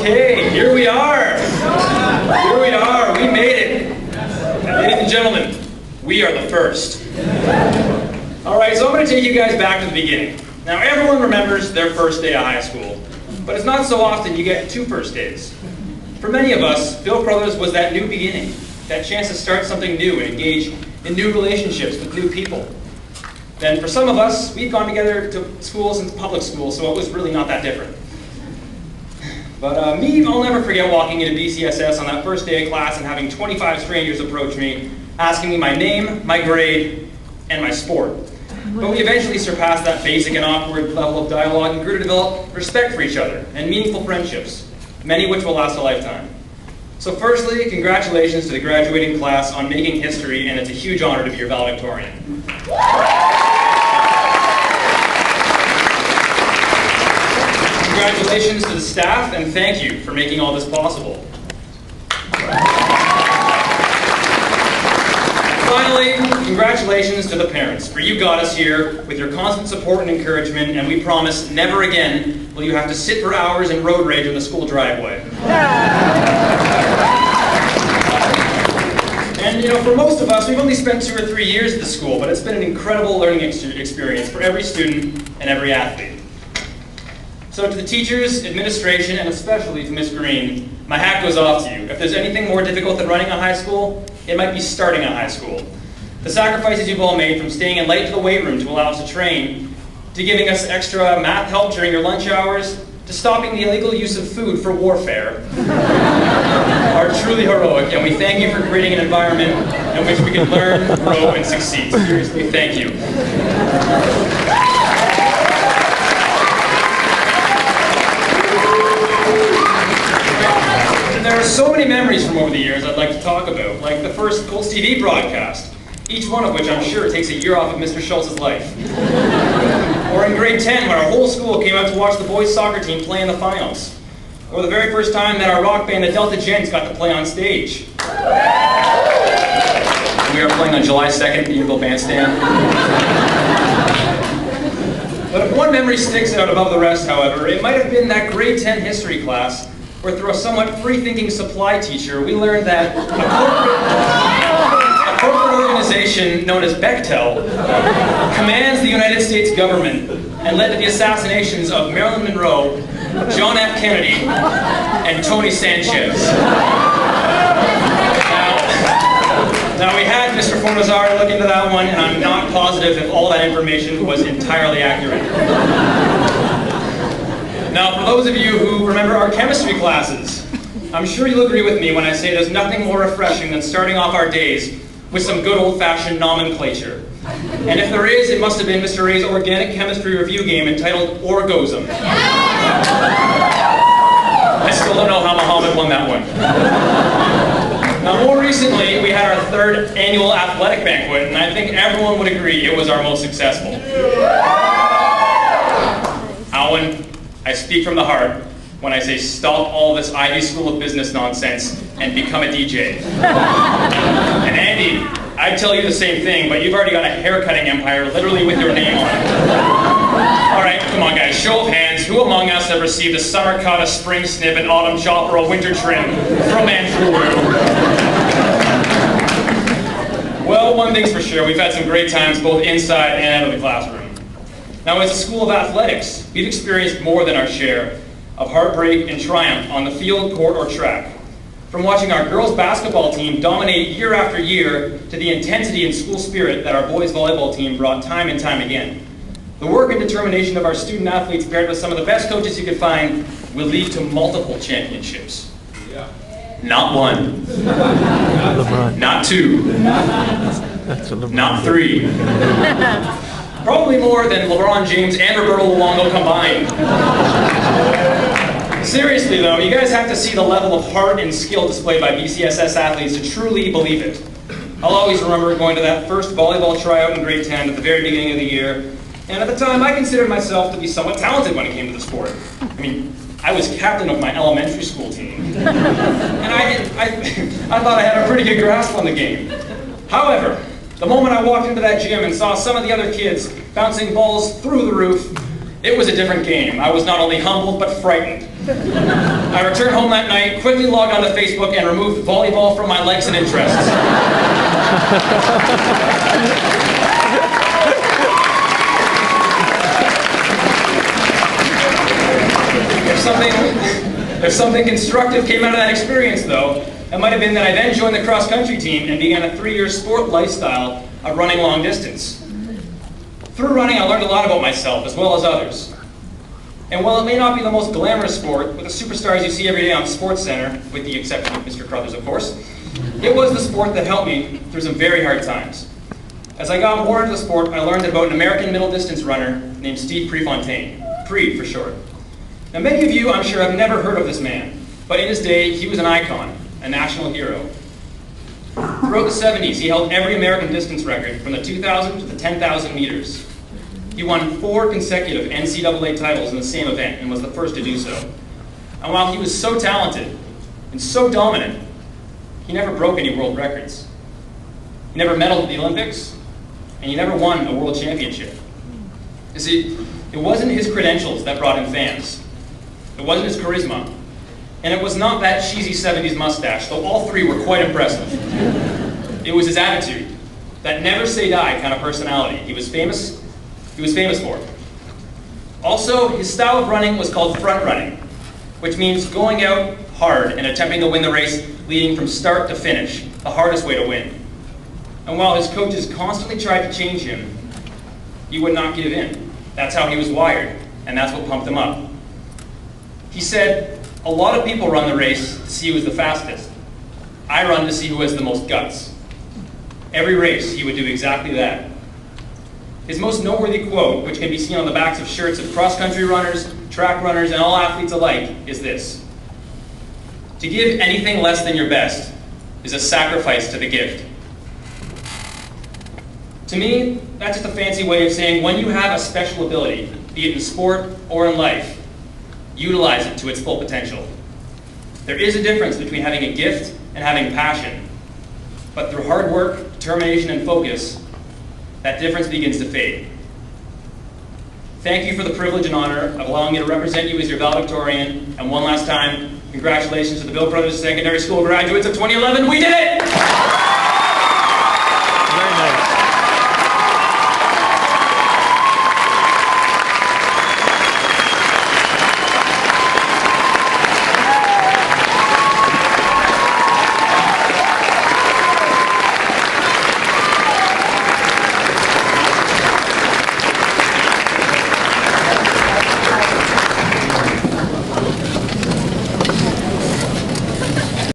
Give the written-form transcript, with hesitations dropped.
Okay, here we are. Here we are. We made it. Ladies and gentlemen, we are the first. All right, so I'm going to take you guys back to the beginning. Now, everyone remembers their first day of high school, but it's not so often you get two first days. For many of us, Bill Crothers was that new beginning, that chance to start something new and engage in new relationships with new people. Then for some of us, we've gone together to school since public school, so it was really not that different. But I'll never forget walking into BCSS on that first day of class and having 25 strangers approach me, asking me my name, my grade, and my sport. But we eventually surpassed that basic and awkward level of dialogue and grew to develop respect for each other and meaningful friendships, many which will last a lifetime. So firstly, congratulations to the graduating class on making history, and it's a huge honor to be your valedictorian. Congratulations to the staff, and thank you for making all this possible. Finally, congratulations to the parents, for you got us here with your constant support and encouragement, and we promise never again will you have to sit for hours in road rage in the school driveway. And you know, for most of us, we've only spent 2 or 3 years at the school, but it's been an incredible learning experience for every student and every athlete. So to the teachers, administration, and especially to Miss Green, my hat goes off to you. If there's anything more difficult than running a high school, it might be starting a high school. The sacrifices you've all made, from staying in late to the weight room to allow us to train, to giving us extra math help during your lunch hours, to stopping the illegal use of food for warfare, are truly heroic, and we thank you for creating an environment in which we can learn, grow, and succeed. Seriously, thank you. There are so many memories from over the years I'd like to talk about, like the first Colts TV broadcast, each one of which I'm sure takes a year off of Mr. Schultz's life. Or in grade 10, when our whole school came out to watch the boys' soccer team play in the finals. Or the very first time that our rock band, the Delta Gents, got to play on stage. We are playing on July 2nd at the Eagle Bandstand. But if one memory sticks out above the rest, however, it might have been that grade 10 history class where through a somewhat free-thinking supply teacher, we learned that a corporate organization known as Bechtel commands the United States government and led to the assassinations of Marilyn Monroe, John F. Kennedy, and Tony Sanchez. Now we had Mr. Fornazar look into that one, and I'm not positive if all that information was entirely accurate. Now, for those of you who remember our chemistry classes, I'm sure you'll agree with me when I say there's nothing more refreshing than starting off our days with some good old-fashioned nomenclature. And if there is, it must have been Mr. Ray's organic chemistry review game entitled Orgosm. I still don't know how Muhammad won that one. Now, more recently, we had our 3rd annual athletic banquet, and I think everyone would agree it was our most successful. Alan, I speak from the heart when I say stop all this Ivy School of Business nonsense and become a DJ. And Andy, I'd tell you the same thing, but you've already got a haircutting empire literally with your name on it. All right, come on guys, show of hands. Who among us have received a summer cut, a spring snip, an autumn chop, or a winter trim from Andrew? Well, one thing's for sure, we've had some great times both inside and out of the classroom. Now, as a school of athletics, we've experienced more than our share of heartbreak and triumph on the field, court, or track. From watching our girls' basketball team dominate year after year to the intensity and school spirit that our boys' volleyball team brought time and time again. The work and determination of our student athletes, paired with some of the best coaches you could find, will lead to multiple championships. Yeah. Not one. Not 2. Not 3. Probably more than LeBron James and Roberto Luongo combined. Seriously though, you guys have to see the level of heart and skill displayed by BCSS athletes to truly believe it. I'll always remember going to that first volleyball tryout in grade 10 at the very beginning of the year, and at the time I considered myself to be somewhat talented when it came to the sport. I mean, I was captain of my elementary school team, and I thought I had a pretty good grasp on the game. However, the moment I walked into that gym and saw some of the other kids bouncing balls through the roof, it was a different game. I was not only humbled, but frightened. I returned home that night, quickly logged onto Facebook, and removed volleyball from my likes and interests. If something constructive came out of that experience, though, it might have been that I then joined the cross-country team and began a 3-year sport lifestyle of running long distance. Through running, I learned a lot about myself, as well as others. And while it may not be the most glamorous sport, with the superstars you see every day on SportsCenter, with the exception of Mr. Crothers, of course, it was the sport that helped me through some very hard times. As I got more into the sport, I learned about an American middle-distance runner named Steve Prefontaine, Pre for short. Now, many of you, I'm sure, have never heard of this man, but in his day, he was an icon, a national hero. Throughout the 70s, he held every American distance record from the 2,000 to the 10,000 meters. He won 4 consecutive NCAA titles in the same event and was the first to do so. And while he was so talented and so dominant, he never broke any world records. He never medaled at the Olympics, and he never won a world championship. You see, it wasn't his credentials that brought him fans. It wasn't his charisma. And it was not that cheesy 70s mustache, though all 3 were quite impressive. It was his attitude, that never say die kind of personality he was famous for. Also, his style of running was called front running, which means going out hard and attempting to win the race, leading from start to finish, the hardest way to win. And while his coaches constantly tried to change him, he would not give in. That's how he was wired, and that's what pumped him up. He said, "A lot of people run the race to see who is the fastest. I run to see who has the most guts." Every race, he would do exactly that. His most noteworthy quote, which can be seen on the backs of shirts of cross-country runners, track runners, and all athletes alike, is this: "To give anything less than your best is a sacrifice to the gift." To me, that's just a fancy way of saying when you have a special ability, be it in sport or in life, utilize it to its full potential. There is a difference between having a gift and having passion, but through hard work, determination, and focus, that difference begins to fade. Thank you for the privilege and honor of allowing me to represent you as your valedictorian, and one last time, congratulations to the Bill Crothers Secondary School graduates of 2011. We did it!